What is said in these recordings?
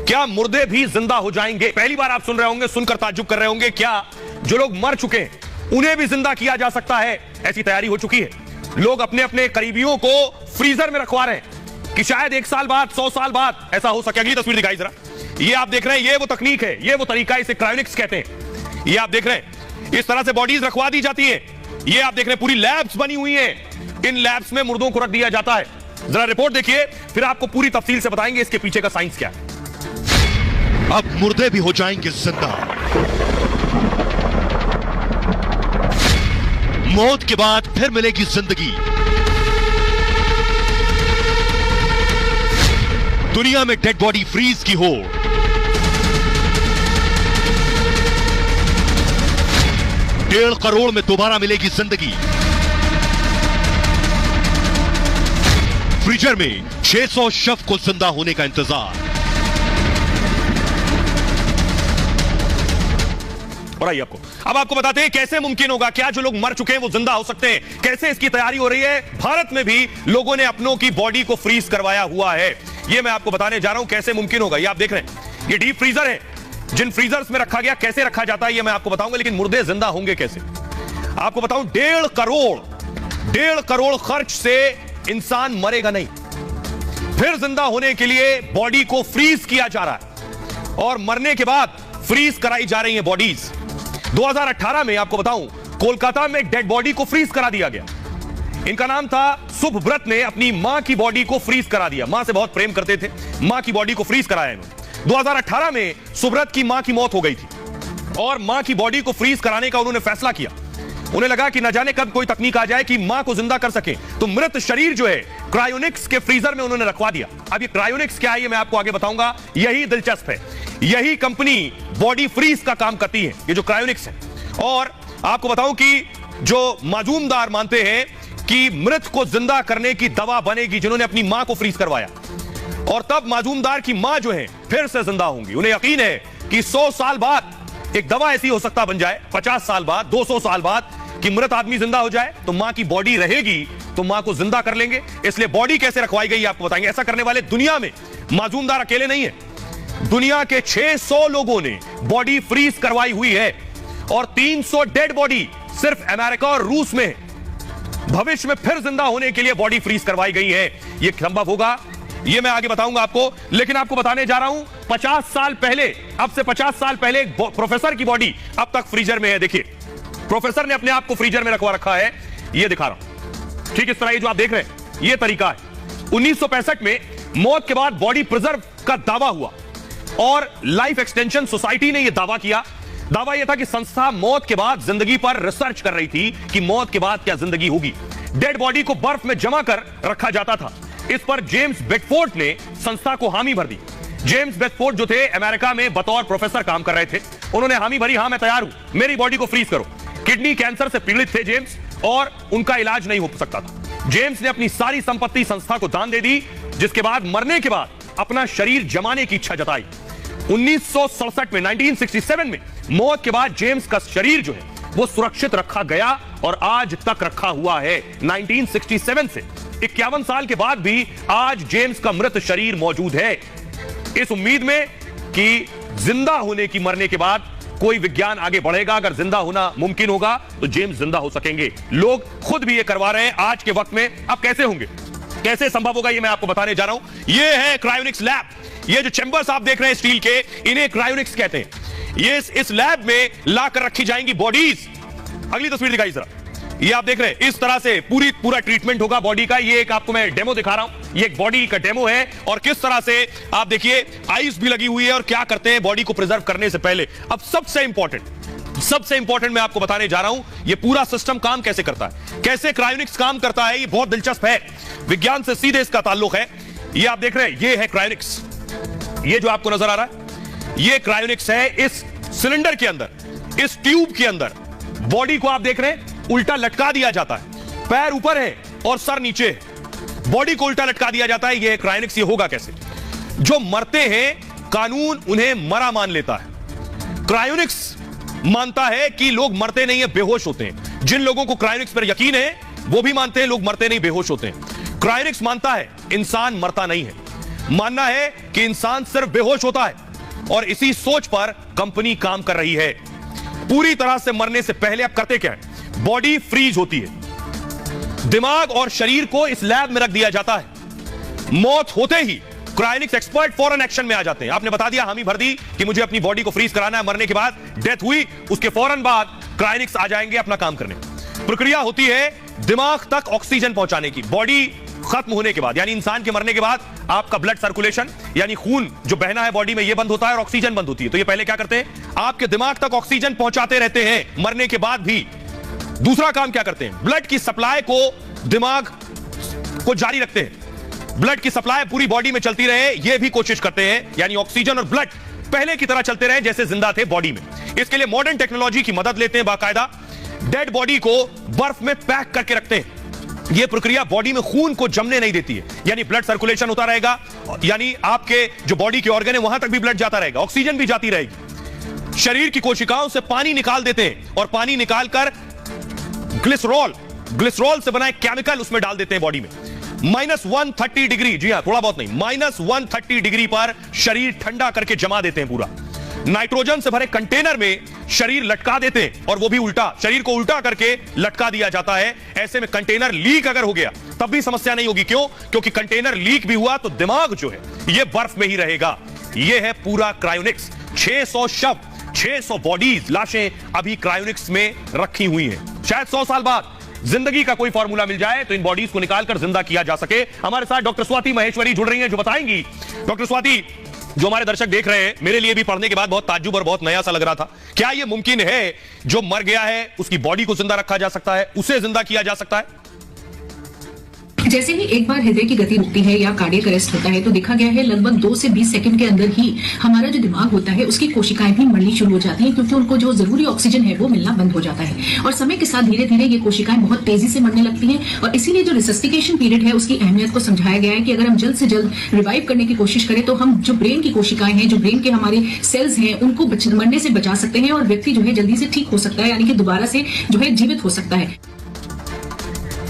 क्या मुर्दे भी जिंदा हो जाएंगे? पहली बार आप सुन रहे होंगे, सुनकर ताज्जुब कर रहे होंगे, क्या जो लोग मर चुके हैं उन्हें भी जिंदा किया जा सकता है? ऐसी तैयारी हो चुकी है। लोग अपने अपने करीबियों को फ्रीजर में रखवा रहे हैं कि शायद 1 साल बाद, 100 साल बाद ऐसा हो सके। अगली तस्वीर दिखाई जरा। ये आप देख रहे हैं, ये वो तकनीक है, ये वो तरीका, इसे क्रायोनिक्स कहते हैं। ये आप देख रहे हैं, इस तरह से बॉडीज रखवा दी जाती है। ये आप देख रहे हैं, पूरी लैब्स बनी हुई हैं। इन लैब्स में मुर्दों को रख दिया जाता है। जरा रिपोर्ट देखिए, फिर आपको पूरी तफसील से बताएंगे इसके पीछे का साइंस क्या है। अब मुर्दे भी हो जाएंगे जिंदा। मौत के बाद फिर मिलेगी जिंदगी। दुनिया में डेड बॉडी फ्रीज की हो। 1.5 करोड़ में दोबारा मिलेगी जिंदगी। फ्रीजर में 600 शव को जिंदा होने का इंतजार। और आइए अब आपको बताते हैं कैसे मुमकिन होगा। क्या जो लोग मर चुके हैं वो जिंदा हो सकते हैं? कैसे इसकी तैयारी हो रही है? भारत में भी लोगों ने अपनों की बॉडी को फ्रीज करवाया हुआ है। ये मैं आपको बताने जा रहा हूं कैसे मुमकिन होगा। ये आप देख रहे हैं, ये डीप फ्रीजर है। जिन फ्रीजर्स में रखा गया, कैसे रखा जाता है ये मैं आपको बताऊंगा। लेकिन मुर्दे जिंदा होंगे कैसे, आपको बताऊं। 1.5 करोड़ खर्च से इंसान मरेगा नहीं। फिर जिंदा होने के लिए बॉडी को फ्रीज किया जा रहा है और मरने के बाद फ्रीज कराई जा रही है बॉडीज। 2018 में आपको बताऊं, कोलकाता में एक डेड बॉडी को फ्रीज करा दिया गया। इनका नाम था सुभव्रत ने अपनी मां की बॉडी को फ्रीज करा दिया। मां से बहुत प्रेम करते थे, मां की बॉडी को फ्रीज कराया इन्होंने। 2018 में सुभव्रत की मां की मौत हो गई थी और मां की बॉडी को फ्रीज कराने का उन्होंने फैसला किया। उन्हें लगा कि न जाने कब कोई तकनीक आ जाए कि मां को जिंदा कर सके, तो मृत शरीर जो है क्रायोनिक्स के फ्रीजर में उन्होंने रखवा दिया। अब ये क्रायोनिक्स क्या है ये मैं आपको आगे बताऊंगा। यही दिलचस्प है, यही कंपनी बॉडी फ्रीज का काम करती है, ये जो क्रायोनिक्स है। और आपको बताऊं कि जो माजूमदार मानते हैं कि मृत को जिंदा करने की दवा बनेगी, जिन्होंने अपनी मां को फ्रीज करवाया, और तब माजूमदार की मां जो है फिर से जिंदा होंगी। उन्हें यकीन है कि 100 साल बाद एक दवा ऐसी हो सकता बन जाए, 50 साल बाद, 200 साल बाद, कि मृत आदमी जिंदा हो जाए तो मां की बॉडी रहेगी, तो मां को जिंदा कर लेंगे। इसलिए बॉडी कैसे रखवाई गई आपको बताएंगे। ऐसा करने वाले दुनिया में माजूमदार अकेले नहीं है, दुनिया के 600 लोगों ने बॉडी फ्रीज करवाई हुई है और 300 डेड बॉडी सिर्फ अमेरिका और रूस में भविष्य में फिर जिंदा होने के लिए बॉडी फ्रीज करवाई गई है। यह संभव होगा, यह मैं आगे बताऊंगा आपको। लेकिन आपको बताने जा रहा हूं, 50 साल पहले, अब से 50 साल पहले एक प्रोफेसर की बॉडी अब तक फ्रीजर में है। देखिए, प्रोफेसर ने अपने आप को फ्रीजर में रखवा रखा है। यह दिखा रहा हूं, ठीक इस तरह ये जो आप देख रहे हैं, यह तरीका है। 1965 में मौत के बाद बॉडी प्रिजर्व का दावा हुआ और लाइफ एक्सटेंशन सोसाइटी ने यह दावा किया। दावा यह था कि संस्था मौत के बाद जिंदगी पर रिसर्च कर रही थी कि मौत के बाद क्या जिंदगी होगी। डेड बॉडी को बर्फ में जमा कर रखा जाता था। इस पर जेम्स बेडफोर्ड ने संस्था को हामी भर दी। जेम्स बेडफोर्ड जो थे अमेरिका में बतौर प्रोफेसर काम कर रहे थे, उन्होंने हामी भरी, हां मैं तैयार हूं, मेरी बॉडी को फ्रीज करो। किडनी कैंसर से पीड़ित थे जेम्स और उनका इलाज नहीं हो सकता था। जेम्स ने अपनी सारी संपत्ति संस्था को दान दे दी, जिसके बाद मरने के बाद अपना शरीर जमाने की इच्छा जताई। 1967 में, 1967 में मौत के बाद जेम्स का शरीर जो है वो सुरक्षित रखा गया और आज तक रखा हुआ है। 1967 से 51 साल के बाद भी आज जेम्स का मृत शरीर मौजूद है, इस उम्मीद में कि जिंदा होने की, मरने के बाद कोई विज्ञान आगे बढ़ेगा। अगर जिंदा होना मुमकिन होगा तो जेम्स जिंदा हो सकेंगे। लोग खुद भी ये करवा रहे हैं आज के वक्त में। अब कैसे होंगे, कैसे संभव होगा, ये मैं आपको बताने जा रहा हूं। ये है क्रायोनिक्स लैब। ये जो चैंबर्स आप देख रहे हैं स्टील के, इन्हें क्रायोनिक्स कहते हैं। ये इस लैब में लाकर रखी जाएंगी बॉडीज। अगली तस्वीर दिखाई जरा। ये आप देख रहे हैं, इस तरह से पूरा ट्रीटमेंट होगा बॉडी का। ये एक आपको मैं डेमो दिखा रहा हूं, ये एक बॉडी का डेमो है और किस तरह से आप देखिए आइस भी लगी हुई है और क्या करते हैं बॉडी को प्रिजर्व करने से पहले। अब सबसे इंपॉर्टेंट मैं आपको बताने जा रहा हूं, ये पूरा सिस्टम काम कैसे करता है, कैसे क्रायोनिक्स काम करता है। ये बहुत दिलचस्प है, विज्ञान से सीधे इसका ताल्लुक है। ये आप देख रहे हैं, ये है क्रायोनिक्स। ये जो आपको नजर आ रहा है, ये क्रायोनिक्स है। इस सिलेंडर के अंदर, इस ट्यूब के अंदर बॉडी को आप देख रहे हैं उल्टा लटका दिया जाता है। पैर ऊपर है और सर नीचे है, बॉडी को उल्टा लटका दिया जाता है। ये क्रायोनिक्स। ये होगा कैसे? जो मरते हैं कानून उन्हें मरा मान लेता है। क्रायोनिक्स मानता है कि लोग मरते नहीं है, बेहोश होते हैं। जिन लोगों को क्रायोनिक्स पर यकीन है वो भी मानते हैं लोग मरते नहीं, बेहोश होते हैं। क्रायोनिक्स मानता है इंसान मरता नहीं है। मानना है कि इंसान सिर्फ बेहोश होता है और इसी सोच पर कंपनी काम कर रही है। पूरी तरह से मरने से पहले अब करते क्या है? बॉडी फ्रीज होती है, दिमाग और शरीर को इस लैब में रख दिया जाता है। मौत होते ही क्रायोनिक्स एक्सपर्ट फौरन एक्शन में आ जाते हैं। आपने बता दिया, हामी भर दी कि मुझे अपनी बॉडी को फ्रीज कराना है, मरने के बाद डेथ हुई, उसके फौरन बाद क्रायोनिक्स आ जाएंगे अपना काम करने। प्रक्रिया होती है दिमाग तक ऑक्सीजन पहुंचाने की। बॉडी खत्म होने के बाद, यानी इंसान के मरने के बाद, आपका ब्लड सर्कुलेशन यानी खून जो बहना है बॉडी में, यह बंद होता है और ऑक्सीजन बंद होती है। तो ये पहले क्या करते हैं? आपके दिमाग तक ऑक्सीजन पहुंचाते रहते हैं मरने के बाद भी। दूसरा काम क्या करते हैं? ब्लड की सप्लाई को दिमाग को जारी रखते हैं। ब्लड की सप्लाई पूरी बॉडी में चलती रहे, यह भी कोशिश करते हैं, यानी ऑक्सीजन और ब्लड पहले की तरह चलते रहे जैसे जिंदा थे बॉडी में। इसके लिए मॉडर्न टेक्नोलॉजी की मदद लेते हैं। बाकायदा डेड बॉडी को बर्फ में पैक करके रखते हैं। यह प्रक्रिया बॉडी में खून को जमने नहीं देती है, यानी ब्लड सर्कुलेशन होता रहेगा, यानी आपके जो बॉडी के ऑर्गन है वहां तक भी ब्लड जाता रहेगा, ऑक्सीजन भी जाती रहेगी। शरीर की कोशिकाओं से पानी निकाल देते हैं और पानी निकालकर ग्लिसरॉल से बना एक केमिकल उसमें डाल देते हैं बॉडी में। -130 डिग्री, जी हां, थोड़ा बहुत नहीं, -130 डिग्री पर शरीर ठंडा करके जमा देते हैं। पूरा नाइट्रोजन से भरे कंटेनर में शरीर लटका देते हैं, और वो भी उल्टा, शरीर को उल्टा करके लटका दिया जाता है। ऐसे में कंटेनर लीक अगर हो गया तब भी समस्या नहीं होगी। क्यों? क्योंकि कंटेनर लीक भी हुआ तो दिमाग जो है ये बर्फ में ही रहेगा। ये है पूरा क्रायोनिक्स। 600 शव, 600 बॉडीज, लाशें अभी क्रायोनिक्स में रखी हुई हैं। शायद 100 साल बाद जिंदगी का कोई फॉर्मूला मिल जाए तो इन बॉडीज को निकालकर जिंदा किया जा सके। हमारे साथ डॉक्टर स्वाति महेश्वरी जुड़ रही हैं, जो बताएंगी। डॉक्टर स्वाति, जो हमारे दर्शक देख रहे हैं, मेरे लिए भी पढ़ने के बाद बहुत ताज्जुब और बहुत नया सा लग रहा था, क्या यह मुमकिन है जो मर गया है उसकी बॉडी को जिंदा रखा जा सकता है, उसे जिंदा किया जा सकता है? जैसे ही एक बार हृदय की गति रुकती है या कार्डियक अरेस्ट होता है तो देखा गया है लगभग 2 से 20 सेकंड के अंदर ही हमारा जो दिमाग होता है उसकी कोशिकाएं भी मरनी शुरू हो जाती हैं, क्योंकि उनको जो जरूरी ऑक्सीजन है वो मिलना बंद हो जाता है। और समय के साथ धीरे धीरे ये कोशिकाएं बहुत तेजी से मरने लगती हैं। और इसीलिए जो रिसस्टिकेशन पीरियड है उसकी अहमियत को समझाया गया है कि अगर हम जल्द से जल्द रिवाइव करने की कोशिश करें तो हम जो ब्रेन की कोशिकाएं हैं, जो ब्रेन के हमारे सेल्स हैं, उनको मरने से बचा सकते हैं और व्यक्ति जो है जल्दी से ठीक हो सकता है, यानी कि दोबारा से जो है जीवित हो सकता है।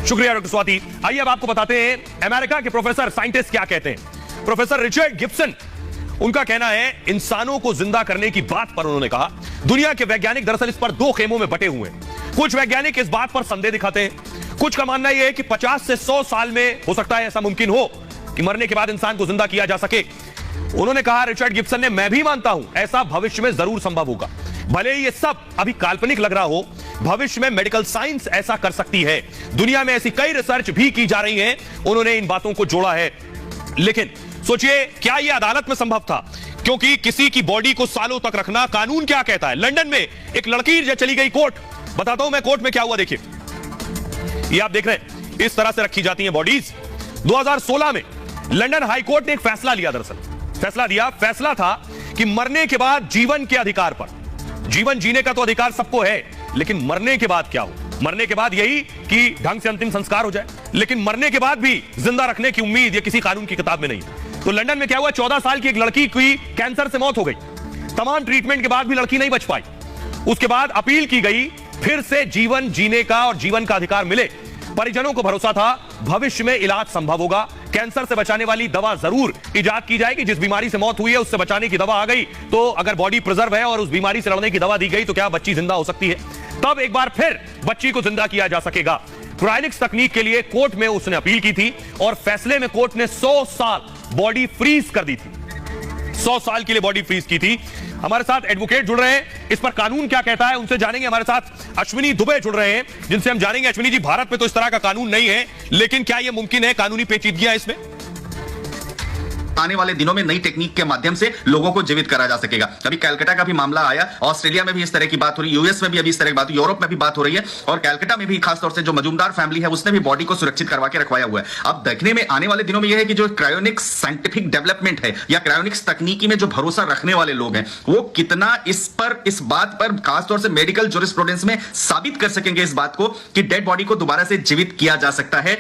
शुक्रिया डॉक्टर स्वाति। आइए अब आपको बताते हैं अमेरिका के प्रोफेसर साइंटिस्ट क्या कहते हैं। प्रोफेसर रिचर्ड गिब्सन, उनका कहना है इंसानों को जिंदा करने की बात पर उन्होंने कहा, दुनिया के वैज्ञानिक दरअसल इस पर 2 खेमों में बटे हुए हैं। कुछ वैज्ञानिक इस बात पर संदेह दिखाते हैं, कुछ का मानना यह है कि 50 से 100 साल में हो सकता है ऐसा मुमकिन हो कि मरने के बाद इंसान को जिंदा किया जा सके। उन्होंने कहा, रिचर्ड गिब्सन ने, मैं भी मानता हूं ऐसा भविष्य में जरूर संभव होगा। भले ही ये सब अभी काल्पनिक लग रहा हो, भविष्य में मेडिकल साइंस ऐसा कर सकती है। दुनिया में ऐसी कई रिसर्च भी की जा रही हैं, उन्होंने इन बातों को जोड़ा है। लेकिन सोचिए, क्या यह अदालत में संभव था? क्योंकि किसी की बॉडी को सालों तक रखना, कानून क्या कहता है? लंदन में एक लड़की जो चली गई कोर्ट, बताता हूं मैं कोर्ट में क्या हुआ। देखिए, ये आप देख रहे हैं, इस तरह से रखी जाती हैं बॉडीज। 2016 में लंदन हाई कोर्ट ने एक फैसला लिया। दरअसल फैसला था कि मरने के बाद जीवन के अधिकार पर, जीवन जीने का तो अधिकार सबको है, लेकिन मरने के बाद क्या हो? मरने के बाद यही कि ढंग से अंतिम संस्कार हो जाए, लेकिन मरने के बाद भी जिंदा रखने की उम्मीद ये किसी कानून की किताब में नहीं। तो लंदन में क्या हुआ, 14 साल की एक लड़की की कैंसर से मौत हो गई। तमाम ट्रीटमेंट के बाद भी लड़की नहीं बच पाई। उसके बाद अपील की गई, फिर से जीवन जीने का और जीवन का अधिकार मिले। परिजनों को भरोसा था भविष्य में इलाज संभव होगा, कैंसर से बचाने वाली दवा जरूर इजाद की जाएगी। जिस बीमारी से मौत हुई है उससे बचाने की दवा आ गई, तो अगर बॉडी प्रिजर्व है और उस बीमारी से लड़ने की दवा दी गई तो क्या बच्ची जिंदा हो सकती है? तब एक बार फिर बच्ची को जिंदा किया जा सकेगा। क्रायोनिक्स तकनीक के लिए कोर्ट में उसने अपील की थी और फैसले में कोर्ट ने 100 साल बॉडी फ्रीज कर दी थी। 100 साल के लिए बॉडी फ्रीज की थी। हमारे साथ एडवोकेट जुड़ रहे हैं, इस पर कानून क्या कहता है उनसे जानेंगे। हमारे साथ अश्विनी दुबे जुड़ रहे हैं, जिनसे हम जानेंगे। अश्विनी जी, भारत में तो इस तरह का कानून नहीं है, लेकिन क्या यह मुमकिन है? कानूनी पेचीदगियां इसमें? आने वाले दिनों में नई टेक्निक के माध्यम से लोगों को जीवित करा जा सकेगा। अभी कैलकाटा का भी मामला आया, ऑस्ट्रेलिया में भी इस तरह की बात हो रही है, यूएस में भी अभी इस तरह की बात, यूरोप में भी बात हो रही है, और कैलकाटा में भी खासतौर से जो मजूमदार फैमिली है उसने भी बॉडी को सुरक्षित करवा के रखवाया हुआ है। अब देखने में आने वाले दिनों में यह है कि जो क्रायोनिक्स साइंटिफिक डेवलपमेंट है या क्रायोनिक्स तकनीकी में जो भरोसा रखने वाले लोग हैं वो कितना इस बात पर खासतौर से मेडिकल जूरिस्प्रूडेंस में साबित कर सकेंगे इस बात को कि डेड बॉडी को दोबारा से जीवित किया जा सकता है।